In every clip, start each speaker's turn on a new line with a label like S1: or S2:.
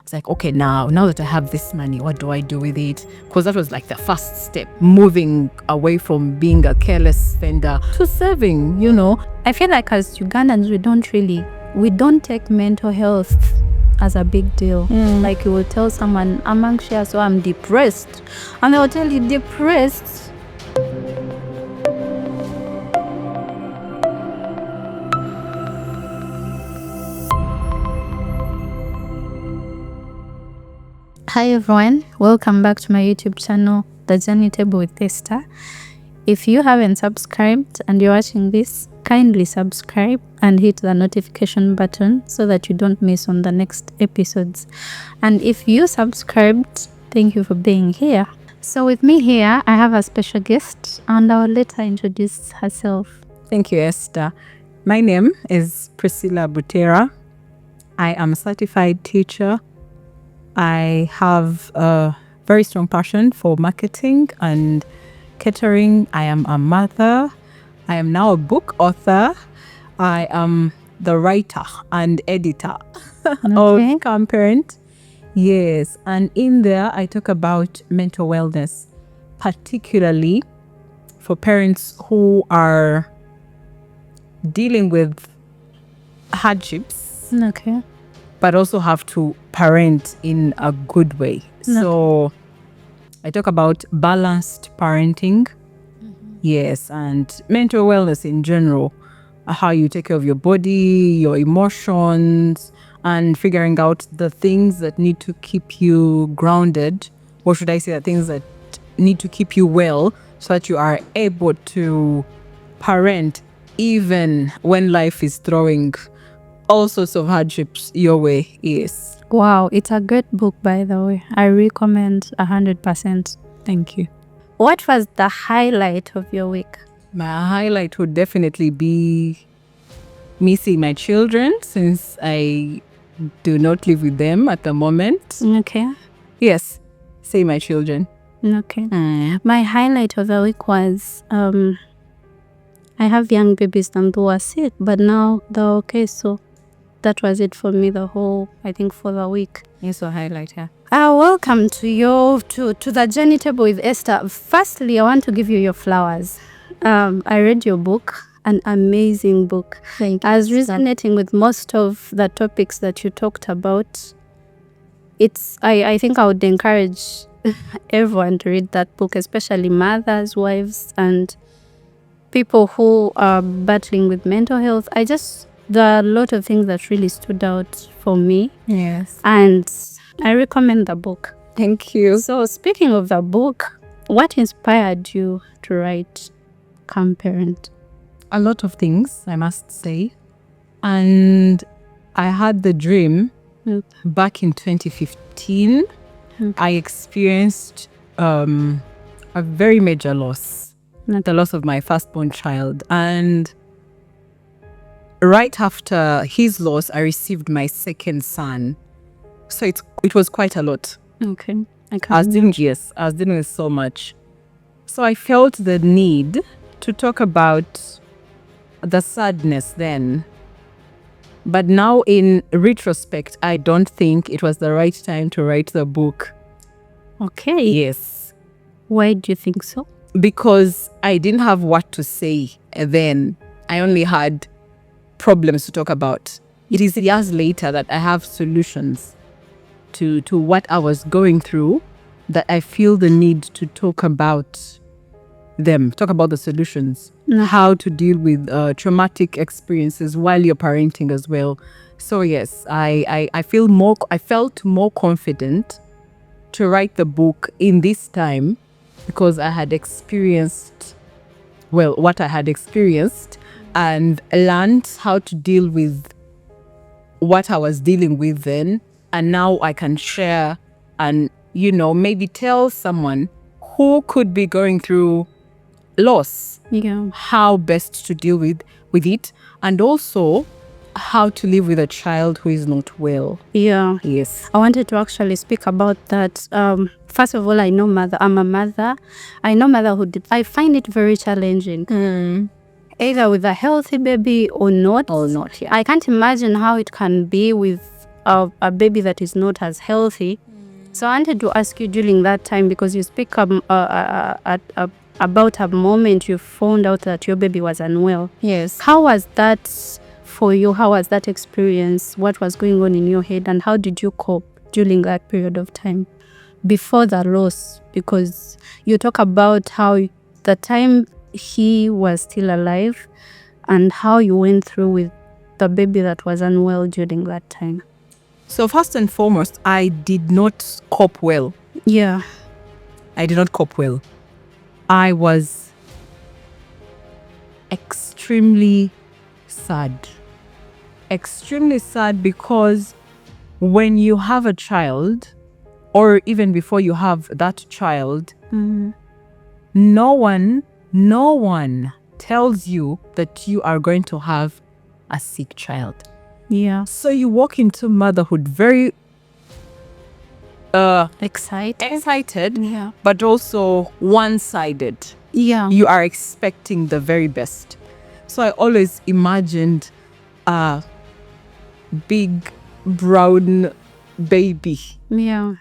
S1: It's like, okay, now that I have this money, what do I do with it? Because that was like the first step, moving away from being a careless spender to saving,
S2: I feel like as Ugandans, we don't take mental health as a big deal. Like you will tell someone, I'm anxious or I'm depressed, and they will tell you, depressed? Hi everyone, welcome back to my YouTube channel, The Journey Table with Esther. If you haven't subscribed and you're watching this, kindly subscribe and hit the notification button so that you don't miss on the next episodes. And if you subscribed, thank you for being here. So with me here, I have a special guest, and I'll let her introduce herself.
S1: Thank you, Esther. My name is Priscilla Butera. I am a certified teacher. I have a very strong passion for marketing and catering. I am a mother. I am now a book author. I am the writer and editor of Comparent. Yes, and in there I talk about mental wellness, particularly for parents who are dealing with hardships.
S2: Okay.
S1: But also have to parent in a good way. So I talk about balanced parenting. Yes, and mental wellness in general. How you take care of your body, your emotions, and figuring out the things that need to keep you grounded. Or should I say the things that need to keep you well so that you are able to parent even when life is throwing all sorts of hardships your way. Yes.
S2: Wow, it's a great book, by the way. I recommend 100%.
S1: Thank you.
S2: What was the highlight of your week?
S1: My highlight would definitely be me seeing my children, since I do not live with them at the moment.
S2: Okay.
S1: Yes, see my children.
S2: Okay. My highlight of the week was I have young babies and who are sick, but now they're okay, so that was it for me for the week.
S1: Yes, a highlight here.
S2: Welcome to the Journey Table with Esther. Firstly, I want to give you your flowers. I read your book, an amazing book.
S1: Thank you.
S2: I was resonating with most of the topics that you talked about. I think I would encourage everyone to read that book, especially mothers, wives, and people who are battling with mental health. There are a lot of things that really stood out for me.
S1: Yes.
S2: And I recommend the book.
S1: Thank you.
S2: So speaking of the book, what inspired you to write Comparent?
S1: A lot of things, I must say. And I had the dream back in 2015. I experienced a very major loss, the loss of my firstborn child. And right after his loss, I received my second son. So it was quite a lot.
S2: Okay.
S1: I was dealing with so much. So I felt the need to talk about the sadness then. But now in retrospect, I don't think it was the right time to write the book.
S2: Okay.
S1: Yes.
S2: Why do you think so?
S1: Because I didn't have what to say then. I only had problems to talk about. It is years later that I have solutions to what I was going through, that I feel the need to talk about the solutions, how to deal with traumatic experiences while you're parenting as well. So yes, I felt more confident to write the book in this time because I had experienced what I had experienced and learned how to deal with what I was dealing with then. And now I can share and, maybe tell someone who could be going through loss, how best to deal with it, and also how to live with a child who is not well.
S2: Yeah.
S1: Yes.
S2: I wanted to actually speak about that. First of all, I'm a mother. I know motherhood. I find it very challenging. Either with a healthy baby or not.
S1: Or not, yeah.
S2: I can't imagine how it can be with a baby that is not as healthy. So I wanted to ask you during that time, because you speak about a moment you found out that your baby was unwell.
S1: Yes.
S2: How was that for you? How was that experience? What was going on in your head, and how did you cope during that period of time before the loss? Because you talk about how the time he was still alive and how you went through with the baby that was unwell during that time.
S1: So first and foremost, I did not cope well.
S2: Yeah.
S1: I did not cope well. I was extremely sad. Extremely sad, because when you have a child, or even before you have that child, no one tells you that you are going to have a sick child.
S2: Yeah.
S1: So you walk into motherhood very excited,
S2: Yeah.
S1: but also one-sided.
S2: Yeah.
S1: You are expecting the very best. So I always imagined a big brown baby.
S2: Yeah.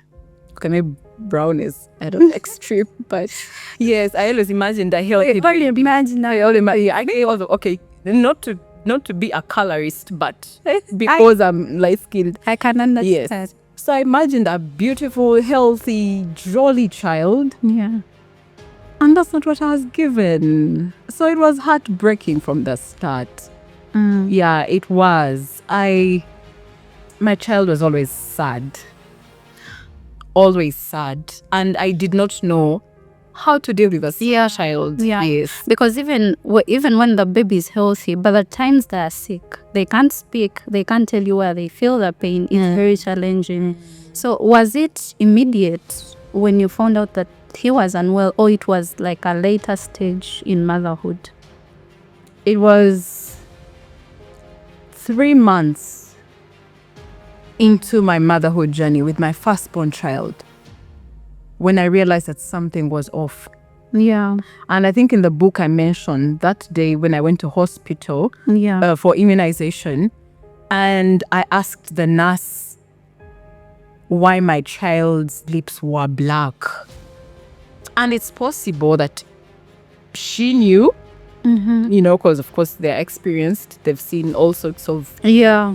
S1: Okay, maybe brown is, I don't know, extreme, but yes, I always imagined a healthy baby.
S2: Imagine now.
S1: I also, okay, not to be a colorist, but because I'm light-skinned.
S2: I can understand.
S1: Yes. So I imagined a beautiful, healthy, jolly child.
S2: Yeah.
S1: And that's not what I was given. So it was heartbreaking from the start. Yeah, it was. My child was always sad. Always sad. And I did not know how to deal with a sick child.
S2: Yeah.
S1: Yes.
S2: Because even when the baby is healthy, by the times they are sick, they can't speak, they can't tell you where they feel the pain. It's very challenging. So was it immediate when you found out that he was unwell, or it was like a later stage in motherhood?
S1: It was 3 months into my motherhood journey with my firstborn child when I realized that something was off.
S2: Yeah.
S1: And I think in the book I mentioned that day when I went to hospital for immunization, and I asked the nurse why my child's lips were black. And it's possible that she knew, because of course they're experienced, they've seen all sorts of...
S2: Yeah.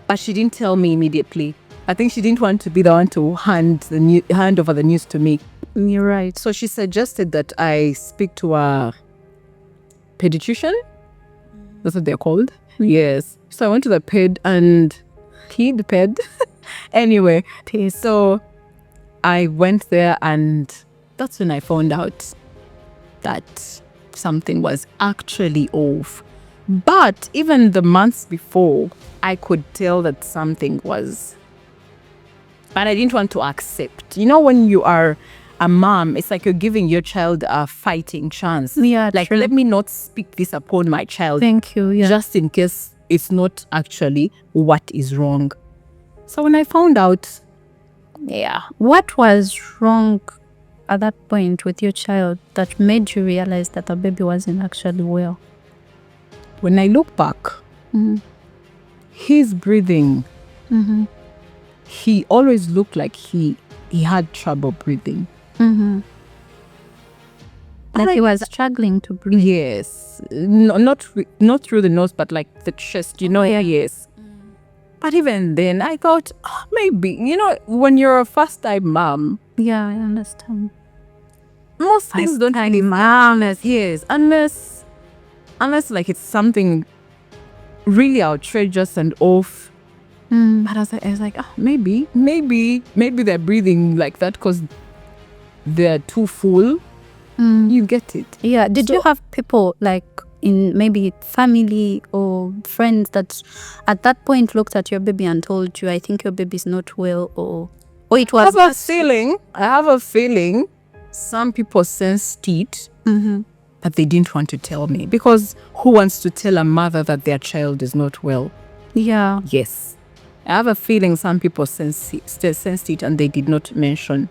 S1: But she didn't tell me immediately. I think she didn't want to be the one to hand over the news to me.
S2: You're right.
S1: So she suggested that I speak to a pediatrician. That's what they're called. Yes. So I went to the ped. Anyway, so I went there, and that's when I found out that something was actually off. But even the months before, I could tell that something was. But I didn't want to accept. When you are a mom, it's like you're giving your child a fighting chance.
S2: Yeah,
S1: like,
S2: true.
S1: Let me not speak this upon my child.
S2: Thank you. Yeah.
S1: Just in case it's not actually what is wrong. So when I found out,
S2: what was wrong at that point with your child that made you realize that the baby wasn't actually well?
S1: When I look back, his breathing, he always looked like he had trouble breathing.
S2: Like he was struggling to breathe.
S1: Yes. Not through the nose, but like the chest, yes. But even then, I thought, maybe, when you're a first-time mom.
S2: Yeah, I understand.
S1: Most things don't really matter. Yes, unless like it's something really outrageous and off. But I was like, maybe they're breathing like that because they're too full. You get it.
S2: Yeah. Did you have people like in maybe family or friends that at that point looked at your baby and told you, I think your baby's not well, or it was...
S1: I have a feeling some people sensed it, but they didn't want to tell me, because who wants to tell a mother that their child is not well?
S2: Yeah.
S1: Yes. I have a feeling some people sensed it and they did not mention.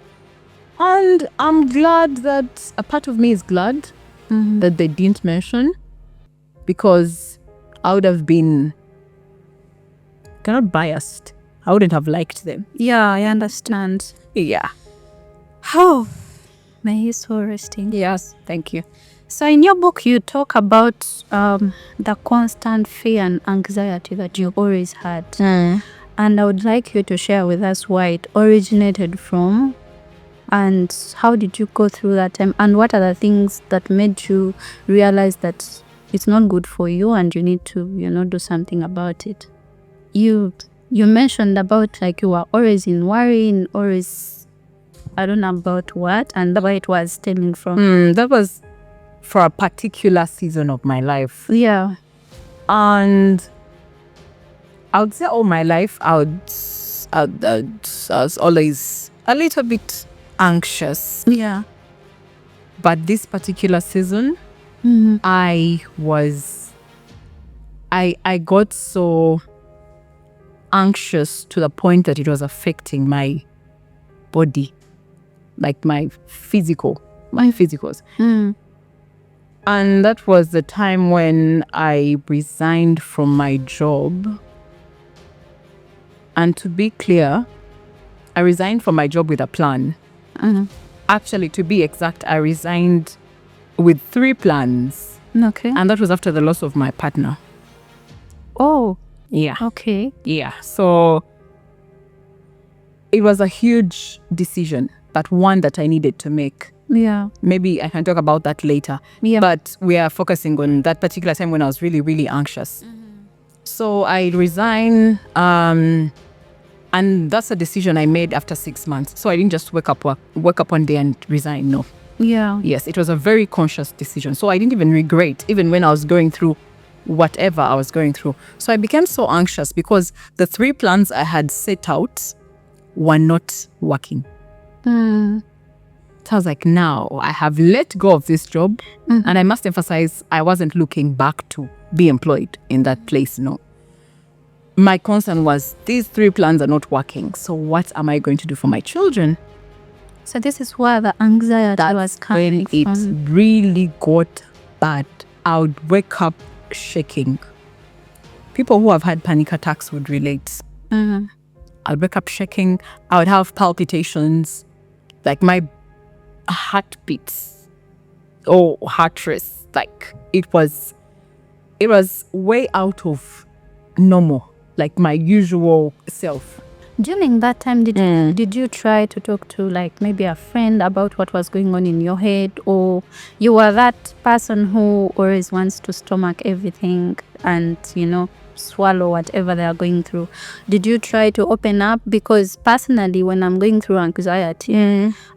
S1: And I'm glad that, a part of me is glad that they didn't mention, because I would have been kind of biased I wouldn't have liked them.
S2: Yeah, I understand.
S1: Yeah.
S2: Oh, may he so resting.
S1: Yes. Thank you.
S2: So in your book, you talk about the constant fear and anxiety that you always had. And I would like you to share with us where it originated from and how did you go through that time and what are the things that made you realize that it's not good for you and you need to, do something about it. You mentioned about like you were always in worry and always, I don't know about what and where it was stemming from.
S1: That was for a particular season of my life.
S2: Yeah.
S1: And I would say all my life, I was always a little bit anxious.
S2: Yeah.
S1: But this particular season, I got so anxious to the point that it was affecting my body, like my physicals. And that was the time when I resigned from my job. And to be clear, I resigned from my job with a plan. Actually, to be exact, I resigned with 3 plans.
S2: Okay.
S1: And that was after the loss of my partner.
S2: Oh.
S1: Yeah.
S2: Okay.
S1: Yeah. So it was a huge decision, but one that I needed to make.
S2: Yeah.
S1: Maybe I can talk about that later.
S2: Yeah.
S1: But we are focusing on that particular time when I was really, really anxious. So I resigned, and that's a decision I made after 6 months. So I didn't just wake up one day and resign. No.
S2: Yeah.
S1: Yes, it was a very conscious decision. So I didn't even regret, even when I was going through whatever I was going through. So I became so anxious because the 3 plans I had set out were not working. So I was like, now I have let go of this job, and I must emphasize I wasn't looking back to be employed in that place. No. My concern was these 3 plans are not working. So what am I going to do for my children?
S2: So this is where the anxiety was coming
S1: when
S2: from.
S1: It really got bad. I would wake up shaking. People who have had panic attacks would relate. I'd wake up shaking. I would have palpitations, like my heartbeats or heart race. Like it was way out of normal, like my usual self.
S2: During that time, did you try to talk to like maybe a friend about what was going on in your head, or you were that person who always wants to stomach everything and swallow whatever they are going through? Did you try to open up? Because personally, when I'm going through anxiety,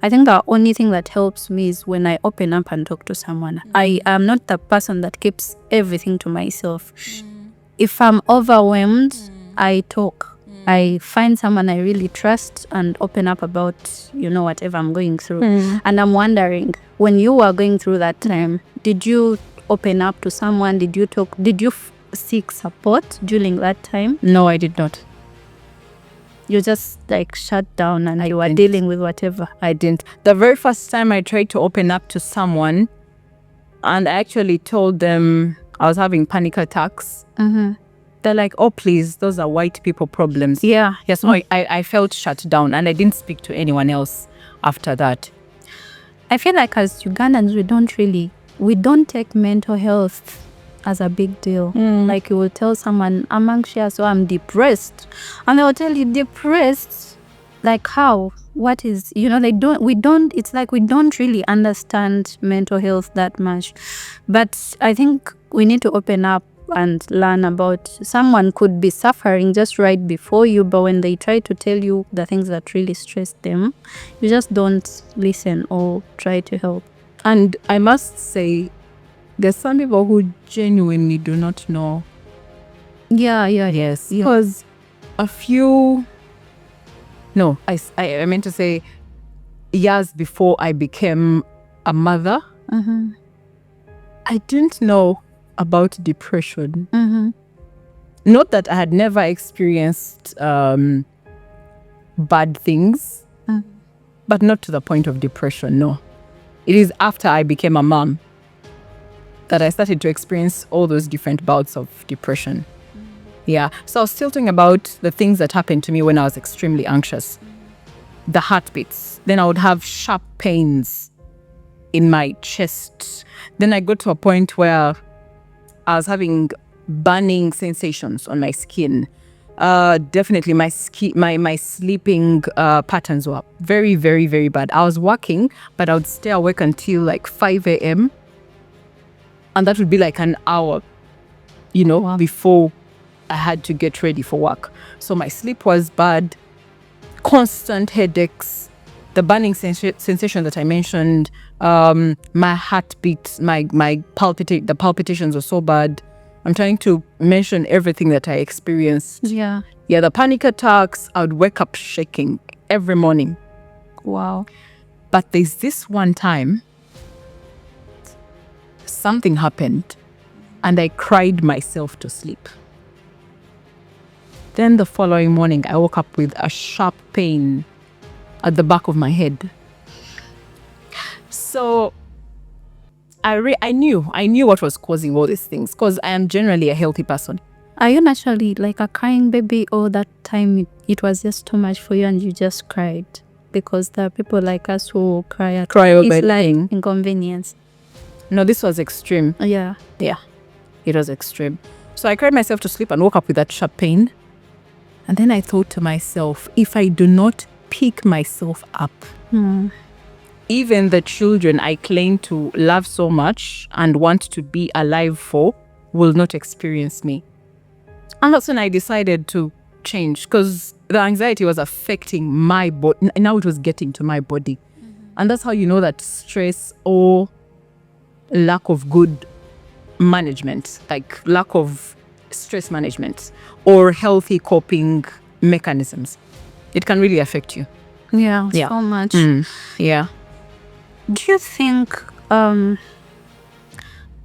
S2: I think the only thing that helps me is when I open up and talk to someone. I am not the person that keeps everything to myself. If I'm overwhelmed, I talk. I find someone I really trust and open up about, whatever I'm going through. And I'm wondering, when you were going through that time, did you open up to someone? Did you talk? Did you seek support during that time?
S1: No, I did not.
S2: You just like shut down and you were dealing with whatever.
S1: I didn't. The very first time I tried to open up to someone, and I actually told them I was having panic attacks. They're like, oh, please, those are white people problems.
S2: Yeah.
S1: Yes, so I felt shut down and I didn't speak to anyone else after that.
S2: I feel like as Ugandans, we don't take mental health as a big deal. Like you will tell someone, I'm anxious or I'm depressed. And they will tell you, depressed? Like how? What is, it's like we don't really understand mental health that much. But I think we need to open up and learn about. Someone could be suffering just right before you, but when they try to tell you the things that really stress them, you just don't listen or try to help.
S1: And I must say, there's some people who genuinely do not know.
S2: Yes.
S1: Because I meant to say, years before I became a mother, I didn't know about depression. Not that I had never experienced bad things, but not to the point of depression, no. It is after I became a mom that I started to experience all those different bouts of depression. Yeah. So I was still talking about the things that happened to me when I was extremely anxious. The heartbeats. Then I would have sharp pains in my chest. Then I got to a point where I was having burning sensations on my skin. Definitely my sleeping patterns were very, very, very bad. I was working, but I would stay awake until like 5 a.m. And that would be like an hour,
S2: Wow.
S1: before I had to get ready for work. So my sleep was bad, constant headaches, the burning sensation that I mentioned, my heartbeat, the palpitations were so bad. I'm trying to mention everything that I experienced.
S2: Yeah.
S1: Yeah, the panic attacks, I would wake up shaking every morning.
S2: Wow.
S1: But there's this one time, something happened and I cried myself to sleep. Then the following morning, I woke up with a sharp pain at the back of my head. So I knew what was causing all these things, because I am generally a healthy person.
S2: Are you naturally like a crying baby, or that time it was just too much for you and you just cried? Because there are people like us who cry
S1: over
S2: it's like
S1: anything.
S2: inconvenience.
S1: No, this was extreme.
S2: Yeah.
S1: Yeah, it was extreme. So I cried myself to sleep and woke up with that sharp pain. And then I thought to myself, if I do not pick myself up, even the children I claim to love so much and want to be alive for will not experience me. And that's when I decided to change, because the anxiety was affecting my body. Now it was getting to my body. And that's how you know that stress or lack of good management, like lack of stress management or healthy coping mechanisms, it can really affect you.
S2: Yeah.
S1: Yeah.
S2: So much.
S1: Yeah.
S2: Do you think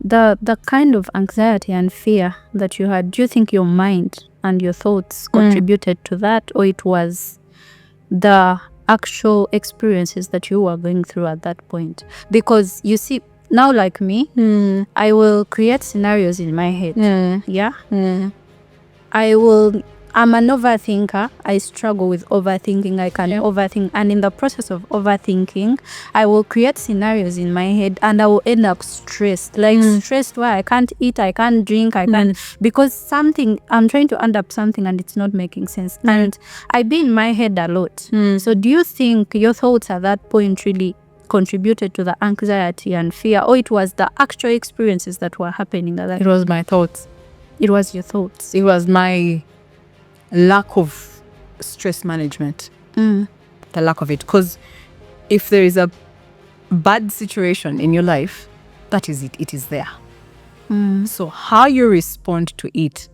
S2: the kind of anxiety and fear that you had, do you think your mind and your thoughts contributed to that, or it was the actual experiences that you were going through at that point? Because you see, now like me, I will create scenarios in my head. I'm an overthinker. I struggle with overthinking. I can overthink. And in the process of overthinking, I will create scenarios in my head and I will end up stressed. Stressed where I can't eat, I can't drink, I can't, because I'm trying to end up something and it's not making sense. And I be in my head a lot. So do you think your thoughts at that point really contributed to the anxiety and fear, or it was the actual experiences that were happening at that?
S1: It was my thoughts.
S2: It was your thoughts.
S1: It was my lack of stress management. The lack of it. Because if there is a bad situation in your life, that is it. It is there. So how you respond to it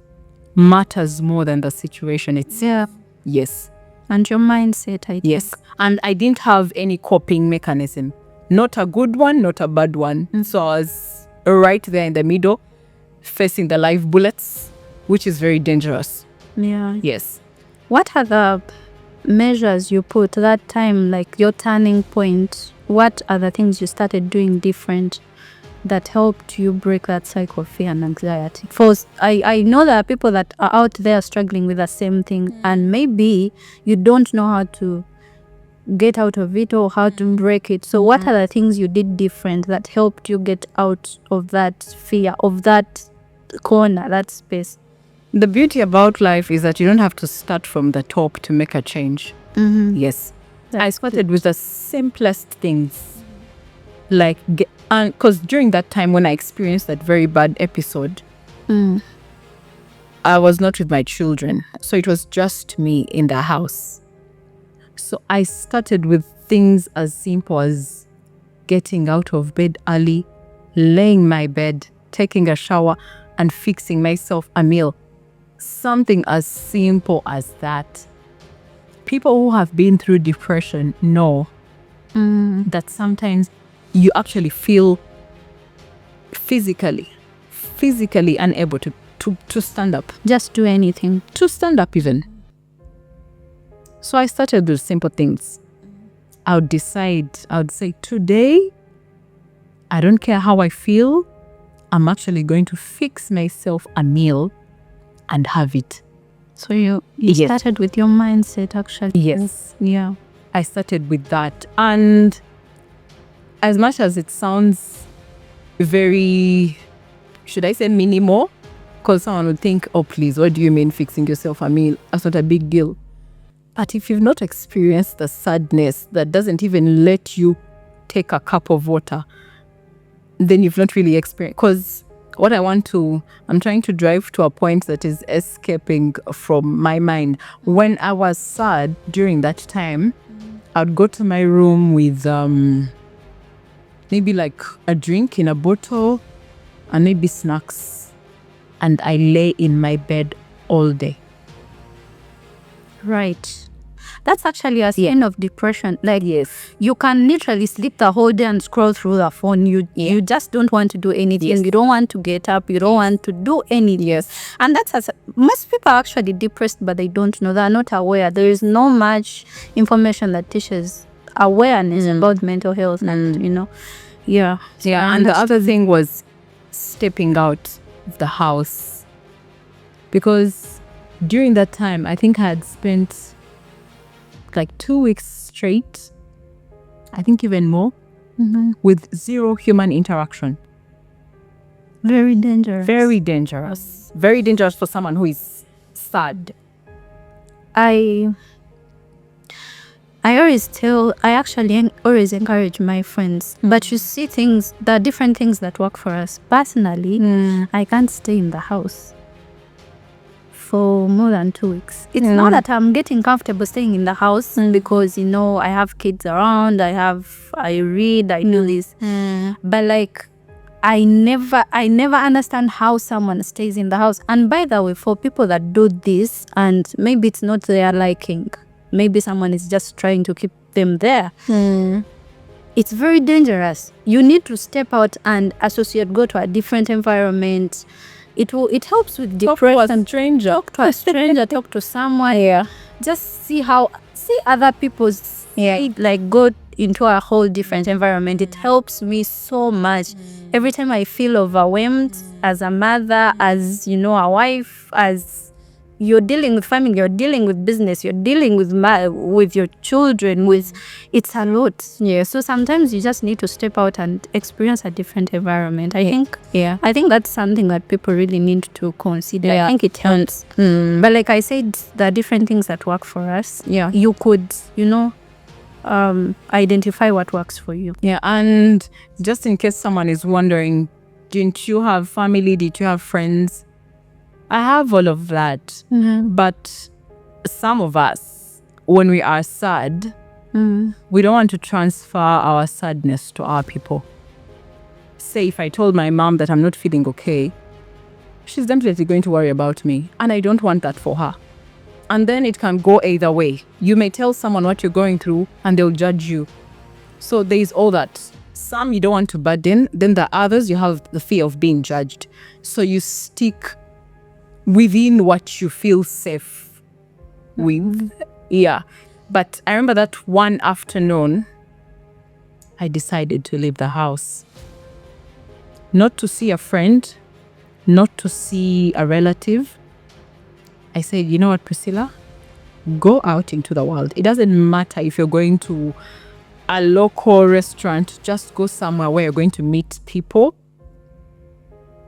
S1: matters more than the situation itself.
S2: Yeah.
S1: Yes.
S2: And your mindset, I think.
S1: Yes. And I didn't have any coping mechanism. Not a good one, not a bad one. So I was right there in the middle, facing the live bullets, which is very dangerous.
S2: Yeah.
S1: Yes.
S2: What are the measures you put that time, like your turning point? What are the things you started doing different that helped you break that cycle of fear and anxiety? First, I know there are people that are out there struggling with the same thing, and maybe you don't know how to get out of it or how to break it. So what are the things you did different that helped you get out of that fear, of that corner, that space?
S1: The beauty about life is that you don't have to start from the top to make a change. Yes. I started with the simplest things. Like, because during that time when I experienced that very bad episode, I was not with my children. So it was just me in the house. So I started with things as simple as getting out of bed early, laying in my bed, taking a shower, and fixing myself a meal. Something as simple as that. People who have been through depression know that sometimes you actually feel physically unable to stand up.
S2: Just do anything.
S1: To stand up even. So I started with simple things. I would say, today, I don't care how I feel, I'm actually going to fix myself a meal and have it.
S2: So you
S1: Yes.
S2: started with your mindset, actually.
S1: Yes.
S2: Yeah.
S1: I started with that. And as much as it sounds very, should I say minimal? Because someone would think, oh, please, what do you mean fixing yourself a meal? That's not a big deal. But if you've not experienced the sadness that doesn't even let you take a cup of water, then you've not really experienced. Because I'm trying to drive to a point that is escaping from my mind. When I was sad during that time, I'd go to my room with maybe like a drink in a bottle and maybe snacks. And I lay in my bed all day.
S2: Right. That's actually a sign of depression. Like, you can literally sleep the whole day and scroll through the phone. You just don't want to do anything.
S1: Yes.
S2: You don't want to get up. You don't want to do anything. And most people are actually depressed, but they don't know. They're not aware. There is no much information that teaches awareness about mental health. And,
S1: Yeah. And the other thing was stepping out of the house. Because during that time, I think I had spent like 2 weeks straight, I think even more, with zero human interaction.
S2: Very dangerous.
S1: Very dangerous. Very dangerous for someone who is sad.
S2: I actually always encourage my friends, but you see there are different things that work for us. Personally, I can't stay in the house for more than 2 weeks. It's not that I'm getting comfortable staying in the house because, I have kids around, I read, I do this. But like, I never understand how someone stays in the house. And by the way, for people that do this, and maybe it's not their liking, maybe someone is just trying to keep them there. It's very dangerous. You need to step out and go to a different environment. It helps with depression.
S1: Talk to a stranger.
S2: Talk to someone. Just see other people's like go into a whole different environment. It helps me so much. Every time I feel overwhelmed as a mother, as a wife, as you're dealing with family, you're dealing with business, you're dealing with your children, it's a lot. So sometimes you just need to step out and experience a different environment. I think that's something that people really need to consider. I think it helps. But like I said, there are different things that work for us. You could, identify what works for you.
S1: And just in case someone is wondering, didn't you have family? Did you have friends? I have all of that. But some of us, when we are sad, we don't want to transfer our sadness to our people. Say if I told my mom that I'm not feeling okay, she's definitely going to worry about me. And I don't want that for her. And then it can go either way. You may tell someone what you're going through and they'll judge you. So there's all that. Some you don't want to burden. Then the others, you have the fear of being judged. So you stick within what you feel safe with. But I remember that one afternoon, I decided to leave the house. Not to see a friend, not to see a relative. I said, you know what, Priscilla? Go out into the world. It doesn't matter if you're going to a local restaurant. Just go somewhere where you're going to meet people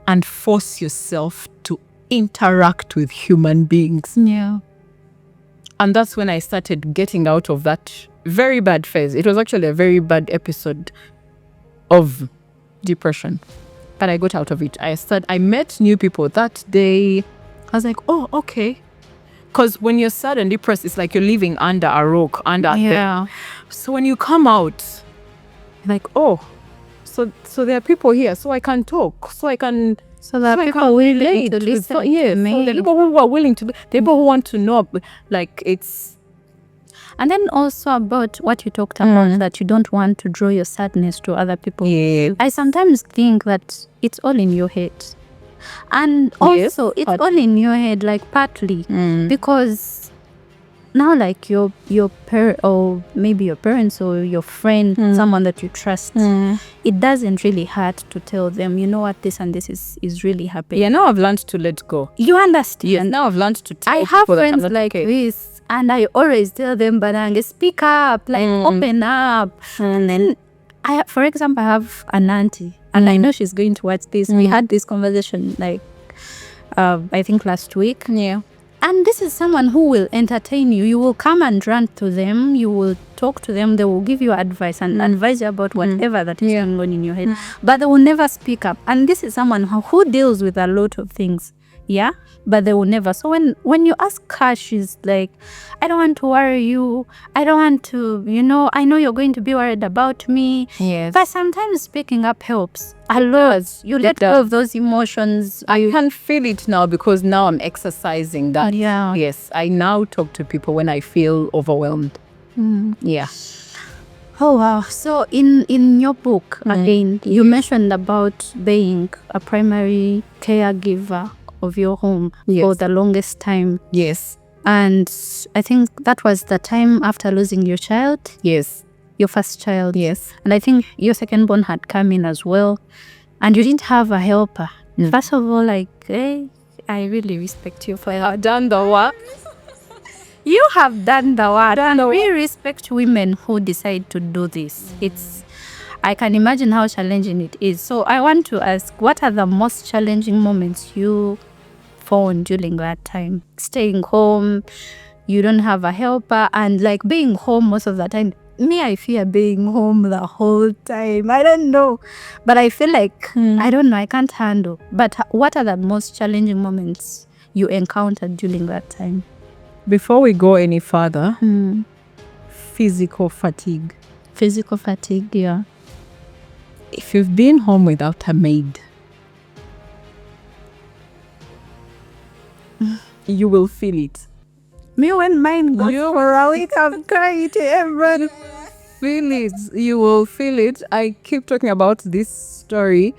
S1: and force yourself to interact with human beings. And that's when I started getting out of that very bad phase. It was actually a very bad episode of depression, but I got out of it. I met new people that day. I was like, oh, okay. Because when you're sad and depressed, it's like you're living under a rock, So when you come out, like, oh, so there are people here, so I can talk, so
S2: that people willing to listen
S1: to me. So the people who are willing to, the people who want to know, like it's.
S2: And then also about what you talked about, that you don't want to draw your sadness to other people. I sometimes think that it's all in your head. And also, it's all in your head, like partly, because now like your parent, or maybe your parents or your friend, someone that you trust, it doesn't really hurt to tell them, you know what, this and this is really happening.
S1: Yeah, now I've learned to let go.
S2: You understand?
S1: Yes, now I've learned to tell
S2: I have
S1: people that I'm
S2: friends
S1: not
S2: like
S1: okay.
S2: this, and I always tell them, Badange, speak up, like open up. And then for example, I have an auntie, and I know she's going to watch this. We had this conversation like I think last week.
S1: Yeah.
S2: And this is someone who will entertain you. You will come and rant to them. You will talk to them. They will give you advice and advise you about whatever that is going on in your head. But they will never speak up. And this is someone who deals with a lot of things. Yeah, but they will never. So when you ask her, she's like, I don't want to worry you. I don't want to, I know you're going to be worried about me.
S1: Yes.
S2: But sometimes speaking up helps a lot. You let go of those emotions.
S1: I can feel it now because now I'm exercising that.
S2: Yeah.
S1: Yes, I now talk to people when I feel overwhelmed. Yeah.
S2: Oh wow. So in your book, again, you mentioned about being a primary caregiver of your home for the longest time.
S1: Yes.
S2: And I think that was the time after losing your child.
S1: Yes.
S2: Your first child.
S1: Yes.
S2: And I think your second born had come in as well. And you didn't have a helper. First of all, like, I really respect you for having done the work. You have done the work. We respect women who decide to do this. I can imagine how challenging it is. So I want to ask, what are the most challenging moments you found during that time? Staying home, you don't have a helper, and like being home most of the time. Me, I fear being home the whole time. I don't know. But I feel like, I don't know, I can't handle. But what are the most challenging moments you encountered during that time?
S1: Before we go any further, physical fatigue.
S2: Physical fatigue, yeah.
S1: If you've been home without a maid, you will feel it.
S2: Me when mine goes
S1: for a week, I'm crying to everyone. Feel it. You will feel it. I keep talking about this story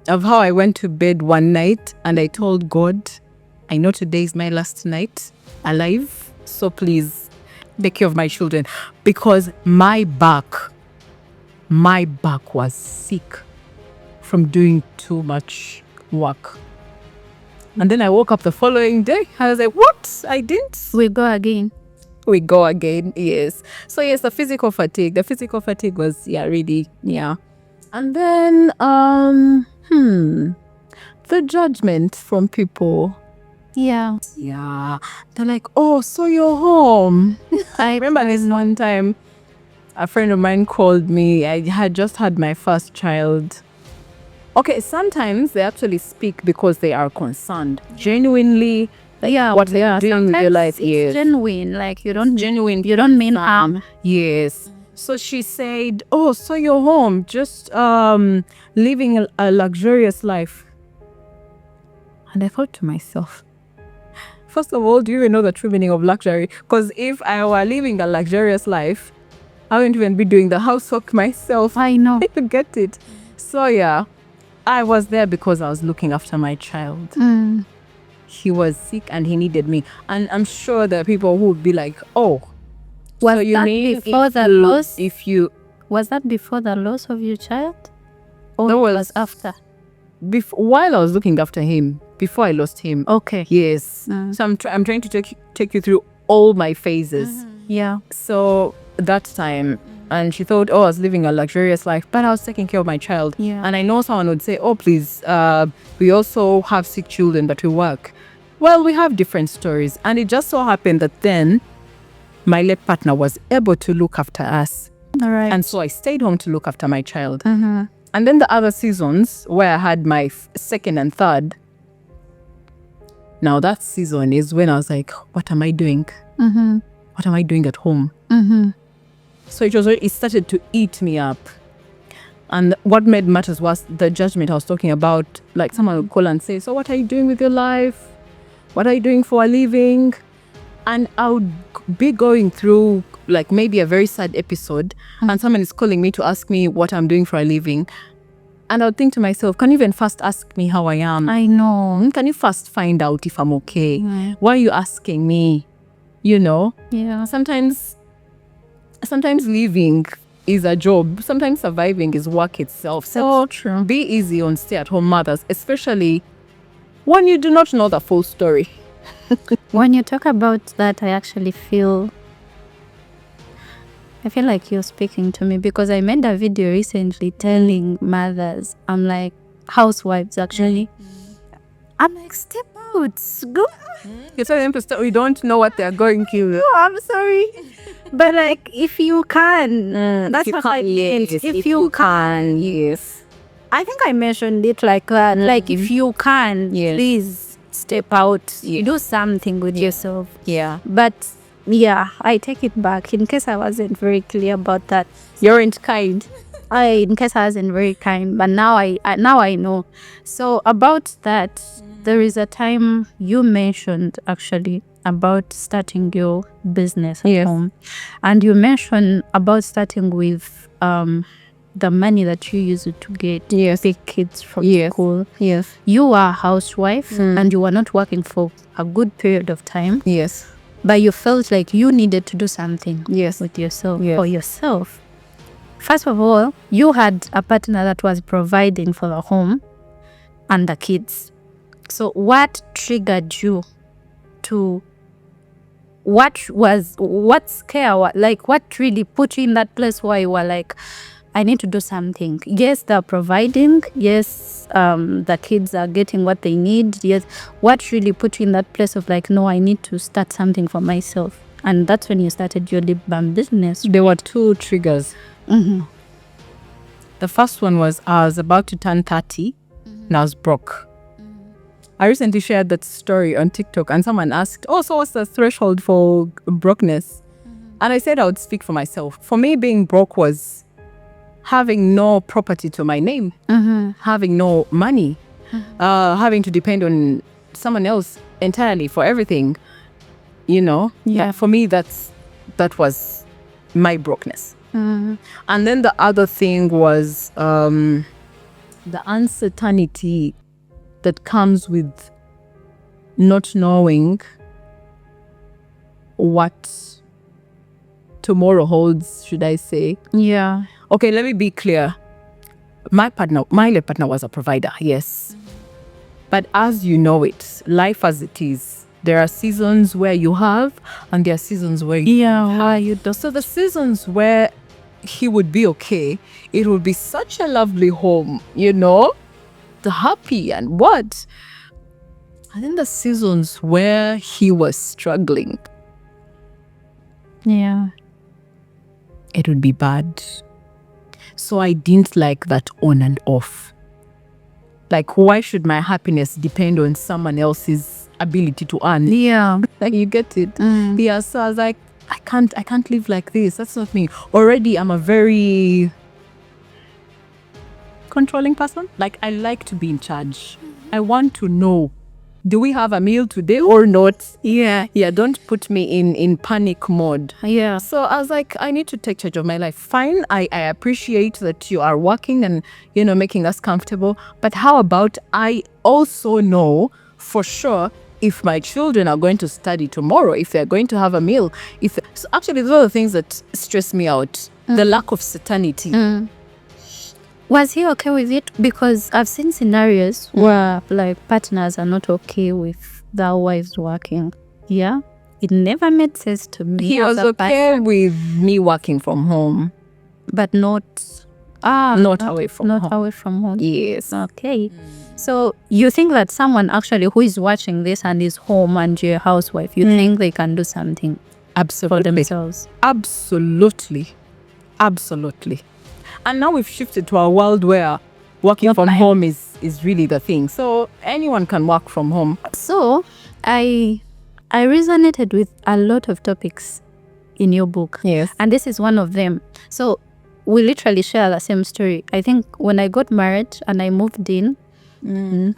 S1: of how I went to bed one night and I told God, I know today is my last night alive, so please take care of my children, because my back was sick from doing too much work. And then I woke up the following day. I was like, what? I didn't.
S2: We go again.
S1: Yes. So yes, the physical fatigue. The physical fatigue was, really. And then, the judgment from people.
S2: Yeah.
S1: Yeah. They're like, oh, so you're home. I remember this one time, a friend of mine called me. I had just had my first child. Okay, sometimes they actually speak because they are concerned. Genuinely, what they are doing with your life is
S2: genuine. Like you don't mean harm.
S1: Yes. So she said, oh, so you're home, just living a luxurious life. And I thought to myself, first of all, do you even know the true meaning of luxury? Because if I were living a luxurious life, I wouldn't even be doing the housework myself.
S2: I know.
S1: I could get it. So yeah, I was there because I was looking after my child. He was sick and he needed me. And I'm sure there are people who would be like, oh,
S2: was that before the loss? Was that before the loss of your child? Or
S1: that
S2: was after?
S1: While I was looking after him, before I lost him.
S2: Okay.
S1: Yes. So I'm trying to take you through all my phases.
S2: Yeah.
S1: So that time, and she thought, oh, I was living a luxurious life, but I was taking care of my child.
S2: Yeah.
S1: And I know someone would say, oh, please, we also have sick children, but we work. Well, we have different stories. And it just so happened that then my late partner was able to look after us.
S2: All right.
S1: And so I stayed home to look after my child. And then the other seasons where I had my second and third, now that season is when I was like, what am I doing? What am I doing at home? So it started to eat me up. And what made matters was the judgment I was talking about. Like someone would call and say, so what are you doing with your life? What are you doing for a living? And I would be going through like maybe a very sad episode and someone is calling me to ask me what I'm doing for a living. And I would think to myself, can you even first ask me how I am?
S2: I know.
S1: Can you first find out if I'm okay? Why are you asking me? you know.
S2: Yeah.
S1: Sometimes living is a job. Sometimes surviving is work itself. So
S2: That's true.
S1: be easy on stay-at-home mothers, especially when you do not know the full story.
S2: When you talk about that, I actually feel like you're speaking to me, because I made a video recently telling mothers, I'm like, housewives actually, I'm like, step out, go.
S1: You tell them to stop. We don't know what they're going through.
S2: Oh, I'm sorry. But like, if you can, that's
S1: If you
S2: what I
S1: can,
S2: meant.
S1: yes.
S2: If you
S1: can, yes.
S2: I think I mentioned it like that. Like, if you can,
S1: Yes.
S2: please step out.
S1: Yeah.
S2: Do something with yourself.
S1: Yeah.
S2: But yeah, I take it back in case I wasn't very clear about that.
S1: You aren't kind.
S2: In case I wasn't very kind, but now I know. So about that, there is a time you mentioned actually about starting your business at
S1: Yes.
S2: home, and you mentioned about starting with the money that you use to get big kids from school.
S1: Yes.
S2: You are a housewife and you were not working for a good period of time,
S1: Yes.
S2: but you felt like you needed to do something
S1: Yes.
S2: with yourself
S1: Yes.
S2: for yourself. First of all, you had a partner that was providing for the home and the kids. So what triggered you to, what really put you in that place where you were like, I need to do something? Yes, they're providing. Yes, the kids are getting what they need. Yes. What really put you in that place of like, no, I need to start something for myself? And that's when you started your lip balm business.
S1: There were two triggers. The first one was I was about to turn 30 and I was broke. I recently shared that story on TikTok and someone asked, oh, so what's the threshold for brokenness? And I said I would speak for myself. For me, being broke was having no property to my name, having no money, having to depend on someone else entirely for everything, you know?
S2: Yeah.
S1: For me, that was my brokenness. And then the other thing was the uncertainty that comes with not knowing what tomorrow holds, should I say.
S2: Yeah.
S1: Okay, let me be clear. My late partner was a provider, yes. But as you know it, life as it is, there are seasons where you have and there are seasons where you don't. So the seasons where he would be okay, it would be such a lovely home, you know, the happy and what. And then the seasons where he was struggling,
S2: Yeah.
S1: it would be bad. So I didn't like that on and off. Like, why should my happiness depend on someone else's ability to earn?
S2: Yeah.
S1: Like, you get it? Yeah, so I was like, I can't live like this. That's not me. Already, I'm a very controlling person. Like, I like to be in charge. I want to know, do we have a meal today or not?
S2: Yeah.
S1: Yeah, don't put me in panic mode.
S2: Yeah.
S1: So I was like, I need to take charge of my life. Fine, I appreciate that you are working and, you know, making us comfortable. But how about I also know for sure if my children are going to study tomorrow, if they're going to have a meal. So actually, those are the things that stress me out. The lack of certainty.
S2: Was he okay with it? Because I've seen scenarios where like partners are not okay with their wives working. Yeah. It never made sense to me.
S1: He was
S2: as a
S1: okay with me working from home.
S2: but not
S1: away from home.
S2: away from home.
S1: Yes.
S2: Okay. So you think that someone actually who is watching this and is home and you're a housewife, you think they can do something
S1: Absolutely.
S2: for themselves?
S1: Absolutely. And now we've shifted to a world where working from home is really the thing. So anyone can work from home.
S2: So I resonated with a lot of topics in your book.
S1: Yes.
S2: And this is one of them. So we literally share the same story. I think when I got married and I moved in,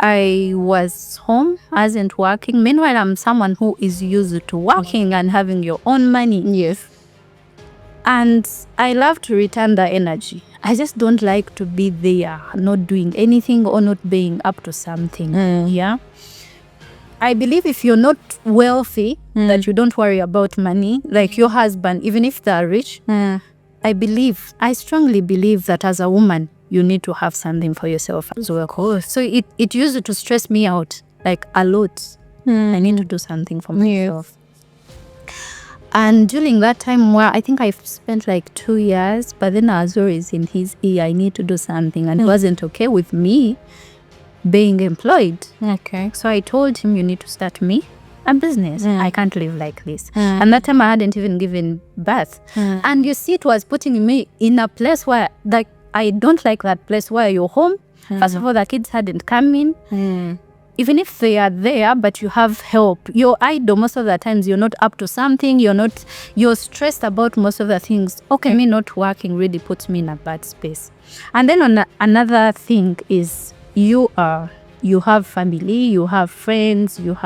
S2: I was home, I wasn't working. Meanwhile, I'm someone who is used to working and having your own money.
S1: Yes.
S2: And I love to return the energy. I just don't like to be there, not doing anything or not being up to something. Yeah. I believe if you're not wealthy, that you don't worry about money. Like your husband, even if they're rich, I strongly believe that as a woman, you need to have something for yourself as well.
S1: Of course.
S2: So it used to stress me out like a lot. I need to do something for myself. And during that time where I think I've spent like 2 years, but then I was always in his ear, I need to do something. And it wasn't okay with me being employed.
S1: Okay.
S2: So I told him, you need to start me a business. I can't live like this. And that time I hadn't even given birth. And you see, it was putting me in a place where like I don't like that place where you're home. First of all, the kids hadn't come in. Even if they are there, but you have help. You're idle most of the times. You're not up to something. You're stressed about most of the things. Okay, me not working really puts me in a bad space. And then another thing is you have family, you have friends, you're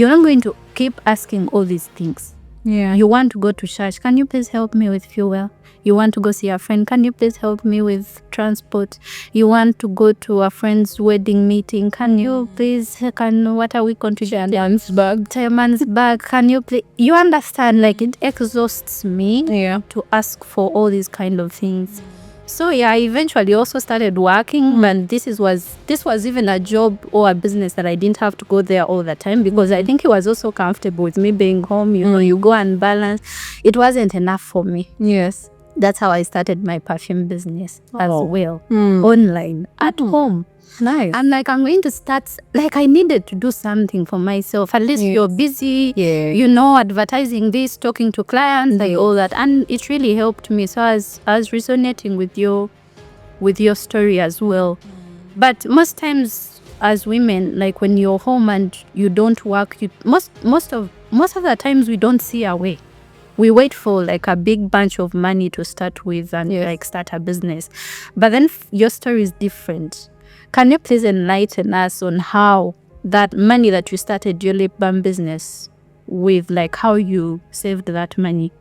S2: not going to keep asking all these things.
S1: Yeah.
S2: You want to go to church. Can you please help me with fuel? You want to go see a friend. Can you please help me with transport? You want to go to a friend's wedding meeting. Can you please, what are we contributing? Chairman's bag. Can you please? You understand, like it exhausts me to ask for all these kind of things. So yeah, I eventually also started working, and this was even a job or a business that I didn't have to go there all the time, because I think he was also comfortable with me being home. You know, you go and balance. It wasn't enough for me.
S1: Yes.
S2: That's how I started my perfume business as well, online, at home.
S1: Nice.
S2: And like I'm going to start, like I needed to do something for myself. At least you're busy, you know, advertising this, talking to clients, like all that. And it really helped me. So I was resonating with your story as well. But most times as women, like when you're home and you don't work, most of the times we don't see our way. We wait for like a big bunch of money to start with and like start a business. But then your story is different. Can you please enlighten us on how that money that you started your lip balm business with, like how you saved that money?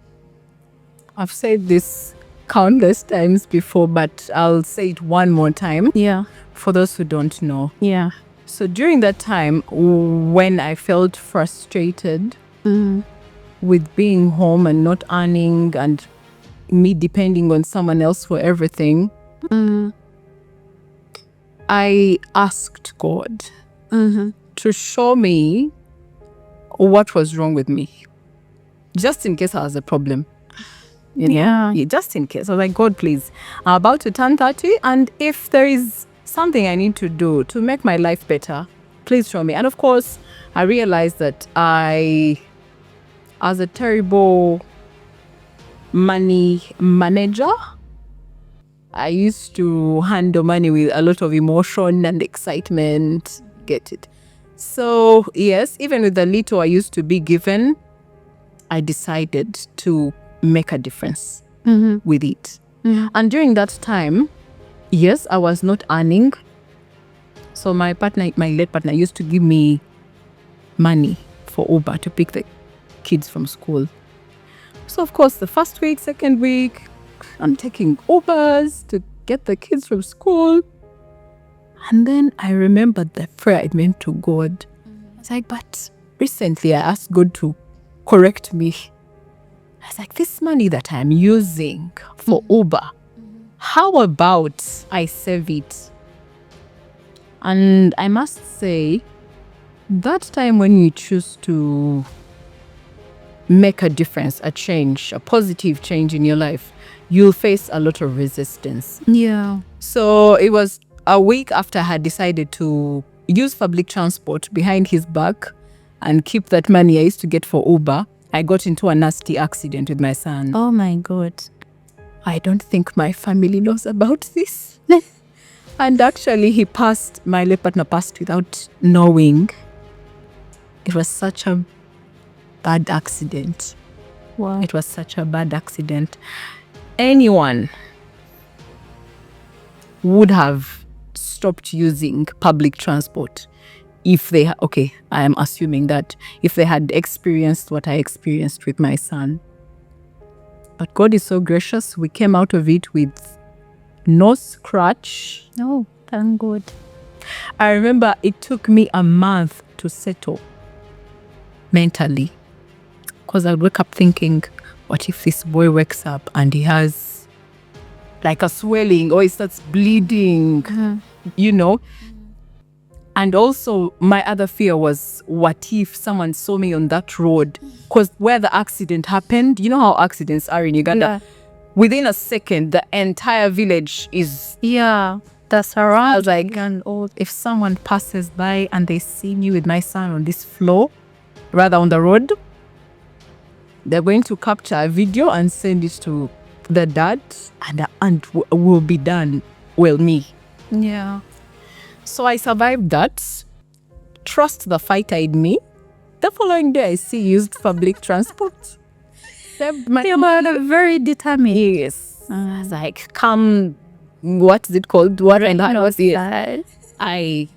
S1: I've said this countless times before, but I'll say it one more time.
S2: Yeah.
S1: For those who don't know.
S2: Yeah.
S1: So during that time when I felt frustrated with being home and not earning and me depending on someone else for everything, I asked God to show me what was wrong with me, just in case I was a problem. Yeah, just in case. I was like, God, please, I'm about to turn 30, and if there is something I need to do to make my life better, please show me. And of course, I realized that I was a terrible money manager. I used to handle money with a lot of emotion and excitement. Get it? So yes, even with the little I used to be given, I decided to make a difference with it. And during that time, yes, I was not earning. So my late partner used to give me money for Uber to pick the kids from school. So of course, the first week, second week, I'm taking Ubers to get the kids from school. And then I remembered the prayer I made to God. I was like, but recently I asked God to correct me. I was like, this money that I'm using for Uber, how about I save it? And I must say, that time when you choose to make a difference, a change, a positive change in your life, you'll face a lot of resistance.
S2: Yeah.
S1: So it was a week after I had decided to use public transport behind his back and keep that money I used to get for Uber, I got into a nasty accident with my son.
S2: Oh my God.
S1: I don't think my family knows about this. And actually my late partner passed without knowing. It was such a bad accident.
S2: Wow.
S1: It was such a bad accident. Anyone would have stopped using public transport if they, I am assuming that if they had experienced what I experienced with my son. But God is so gracious. We came out of it with no scratch.
S2: Oh, thank God.
S1: I remember it took me a month to settle mentally. Because I would wake up thinking, what if this boy wakes up and he has like a swelling or he starts bleeding, you know? And also my other fear was, what if someone saw me on that road? Because where the accident happened, you know how accidents are in Uganda? Within a second, the entire village is...
S2: that's around.
S1: I was like, if someone passes by and they see me with my son on this floor, rather on the road, they're going to capture a video and send it to the dad, and the aunt will be done. Well, me.
S2: Yeah.
S1: So I survived that. Trust the fighter in me. The following day, I still used public transport.
S2: You were very determined.
S1: Yes. I was like, come, what's it called? What and I was here. I